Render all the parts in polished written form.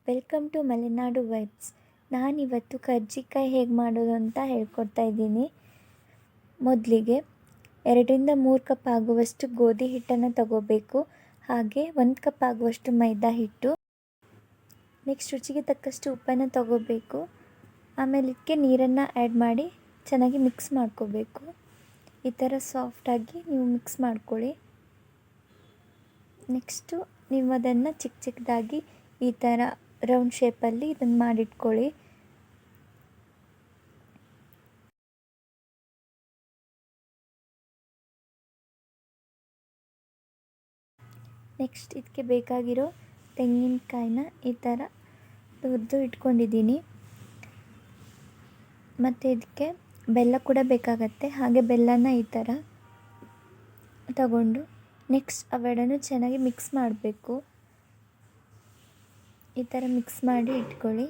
Welcome to Malenadu vibes. ನಾನಿವತ್ತು ಕರ್ಜಿಕಾಯಿ ಹೇಗೆ ಮಾಡೋದು ಅಂತ ಹೇಳ್ಕೊಡ್ತಾ ಇದ್ದೀನಿ. ಮೊದಲಿಗೆ 2-3 ಕಪ್ ಆಗುವಷ್ಟು ಗೋಧಿ ಹಿಟ್ಟನ್ನು ತಗೋಬೇಕು. ಹಾಗೆ 1 ಕಪ್ ಆಗುವಷ್ಟು ಮೈದಾ ಹಿಟ್ಟು. ನೆಕ್ಸ್ಟ್ ರುಚಿಗೆ ತಕ್ಕಷ್ಟು ಉಪ್ಪನ್ನು ತಗೋಬೇಕು. ಆಮೇಲೆ ಇದಕ್ಕೆ ನೀರನ್ನು ಆ್ಯಡ್ ಮಾಡಿ ಚೆನ್ನಾಗಿ ಮಿಕ್ಸ್ ಮಾಡ್ಕೋಬೇಕು. ಈ ಥರ ಸಾಫ್ಟಾಗಿ ನೀವು ಮಿಕ್ಸ್ ಮಾಡ್ಕೊಳ್ಳಿ. ನೆಕ್ಸ್ಟು ನೀವು ಅದನ್ನು ಚಿಕ್ಕ ಚಿಕ್ಕದಾಗಿ ಈ ಥರ ರೌಂಡ್ ಶೇಪಲ್ಲಿ ಇದನ್ನು ಮಾಡಿಟ್ಕೊಳ್ಳಿ. ನೆಕ್ಸ್ಟ್ ಇದಕ್ಕೆ ಬೇಕಾಗಿರೋ ತೆಂಗಿನಕಾಯಿನ ಈ ಥರ ತುರಿದು ಇಟ್ಕೊಂಡಿದ್ದೀನಿ. ಮತ್ತು ಇದಕ್ಕೆ ಬೆಲ್ಲ ಕೂಡ ಬೇಕಾಗತ್ತೆ. ಹಾಗೆ ಬೆಲ್ಲನ ಈ ಥರ ತಗೊಂಡು ನೆಕ್ಸ್ಟ್ ಅವೆರಡನ್ನು ಚೆನ್ನಾಗಿ ಮಿಕ್ಸ್ ಮಾಡಬೇಕು. ಈ ಥರ ಮಿಕ್ಸ್ ಮಾಡಿ ಇಟ್ಕೊಳ್ಳಿ.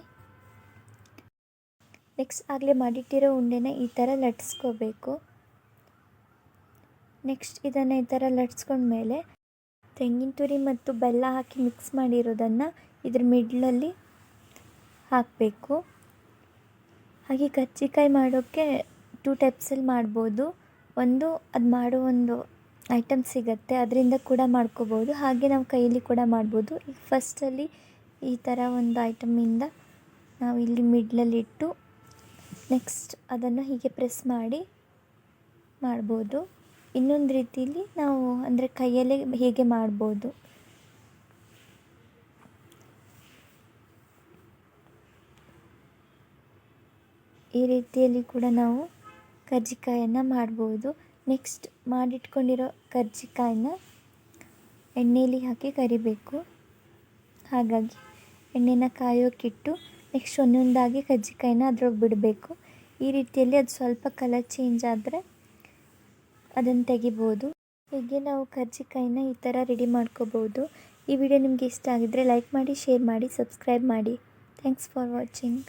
ನೆಕ್ಸ್ಟ್ ಆಗಲೇ ಮಾಡಿಟ್ಟಿರೋ ಉಂಡೆನ ಈ ಥರ ಲಟ್ಸ್ಕೋಬೇಕು. ನೆಕ್ಸ್ಟ್ ಇದನ್ನು ಈ ಥರ ಲಟ್ಸ್ಕೊಂಡ್ಮೇಲೆ ತೆಂಗಿನ ತುರಿ ಮತ್ತು ಬೆಲ್ಲ ಹಾಕಿ ಮಿಕ್ಸ್ ಮಾಡಿರೋದನ್ನು ಇದ್ರ ಮಿಡ್ಲಲ್ಲಿ ಹಾಕಬೇಕು. ಹಾಗೆ ಕರ್ಜಿಕಾಯಿ ಮಾಡೋಕ್ಕೆ 2 ಟೈಪ್ಸಲ್ಲಿ ಮಾಡ್ಬೋದು. ಒಂದು ಅದು ಮಾಡೋ ಒಂದು ಐಟಮ್ ಸಿಗುತ್ತೆ, ಅದರಿಂದ ಕೂಡ ಮಾಡ್ಕೋಬೋದು. ಹಾಗೆ ನಾವು ಕೈಯಲ್ಲಿ ಕೂಡ ಮಾಡ್ಬೋದು. ಈಗ ಫಸ್ಟಲ್ಲಿ ಈ ಥರ ಒಂದು ಐಟಮಿಂದ ನಾವು ಇಲ್ಲಿ ಮಿಡ್ಲಲ್ಲಿಟ್ಟು ನೆಕ್ಸ್ಟ್ ಅದನ್ನು ಹೀಗೆ ಪ್ರೆಸ್ ಮಾಡಿ ಮಾಡ್ಬೋದು. ಇನ್ನೊಂದು ರೀತಿಯಲ್ಲಿ ನಾವು ಅಂದರೆ ಕೈಯಲ್ಲೇ ಹೀಗೆ ಮಾಡ್ಬೋದು. ಈ ರೀತಿಯಲ್ಲಿ ಕೂಡ ನಾವು ಕರ್ಜಿಕಾಯನ್ನು ಮಾಡ್ಬೋದು. ನೆಕ್ಸ್ಟ್ ಮಾಡಿಟ್ಕೊಂಡಿರೋ ಕರ್ಜಿಕಾಯಿನ ಎಣ್ಣೆಯಲ್ಲಿ ಹಾಕಿ ಕರಿಬೇಕು. ಹಾಗಾಗಿ ಎಣ್ಣೆನ ಕಾಯೋಕ್ಕಿಟ್ಟು ನೆಕ್ಸ್ಟ್ ಒಂದೊಂದಾಗಿ ಕರ್ಜಿಕಾಯಿನ ಅದ್ರೊಳಗೆ ಬಿಡಬೇಕು. ಈ ರೀತಿಯಲ್ಲಿ ಅದು ಸ್ವಲ್ಪ ಕಲರ್ ಚೇಂಜ್ ಆದರೆ ಅದನ್ನು ತೆಗಿಬೋದು. ಹೀಗೆ ನಾವು ಕರ್ಜಿಕಾಯಿನ ಈ ಥರ ರೆಡಿ ಮಾಡ್ಕೋಬೋದು. ಈ ವಿಡಿಯೋ ನಿಮಗೆ ಇಷ್ಟ ಆಗಿದ್ದರೆ ಲೈಕ್ ಮಾಡಿ, ಶೇರ್ ಮಾಡಿ, ಸಬ್ಸ್ಕ್ರೈಬ್ ಮಾಡಿ. Thanks for watching.